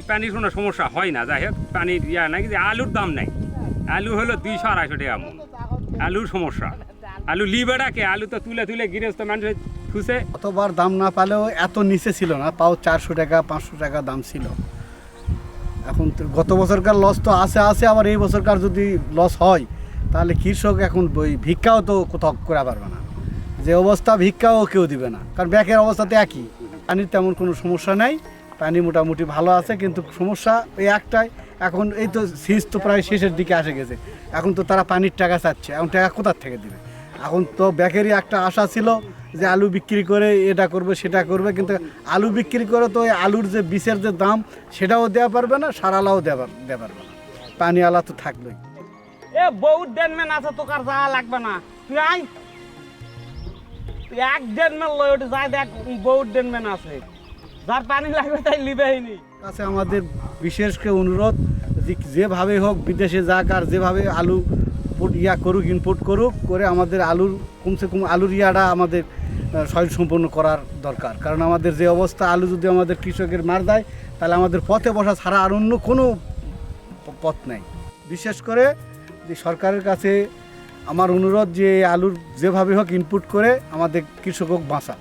পানির কোনো সমস্যা হয় না, যাই হোক পানির ইয়া নাই, কিন্তু আলুর দাম নাই। আলু হলো 200-250 টাকা মন, আলুর সমস্যা। আলু লিবেড়াকে আলু তো তুলে তুলে গৃহস্থ মানুষের খুঁজে। অতবার দাম না পেলেও এত নিচে ছিল না, তাও 400 টাকা 500 টাকা দাম ছিল। এখন তো গত বছরকার লস তো আছে, আবার এই বছরকার যদি লস হয় তাহলে কৃষক এখন ওই ভিক্ষাও তো কোথাও করা পারবে না, যে অবস্থা ভিক্ষাও কেউ দিবে না, কারণ ব্যাকের অবস্থাতে একই। পানির তেমন কোনো সমস্যা নাই, পানি মোটামুটি ভালো আছে, কিন্তু সমস্যা ওই একটাই, এখন এই তো সিজ তো প্রায় শেষের দিকে আসে গেছে, এখন তো তারা পানির টাকা চাচ্ছে, এখন টাকা কোথার থেকে দিবে? এখন তো ব্যাকেরই একটা আশা ছিল যে আলু বিক্রি করে এটা করবে সেটা করবে, কিন্তু আলু বিক্রি করে তো ওই আলুর যে বীজের যে দাম সেটাও দেওয়া পারবে না, সারালাও দেওয়া পারবে না, পানি আলা তো থাকলোই। এ বহুত ডেনম্যান আছে, তোকার যাওয়া লাগবে না, তুই আয়, তুই এক ডেনম্যান লই ওটা যাই দেখ, বহুত ডেনম্যান আছে, যার পানি লাগবে তাই লিবেইনি। কাছে আমাদের বিশেষ করে অনুরোধ, যেভাবে হোক বিদেশে যাক আর যেভাবে আলু করুক, ইনপুট করুক, করে আমাদের আলুর কমসে কম আলুর ইয়াটা আমাদের স্বয়ংসম্পন্ন করার দরকার। কারণ আমাদের যে অবস্থা, আলু যদি আমাদের কৃষকের মার দেয় তাহলে আমাদের পথে বসা ছাড়া আর অন্য কোনো পথ নেই। বিশেষ করে যে সরকারের কাছে আমার অনুরোধ যে আলুর যেভাবে হোক ইনপুট করে আমাদের কৃষক বাঁচা।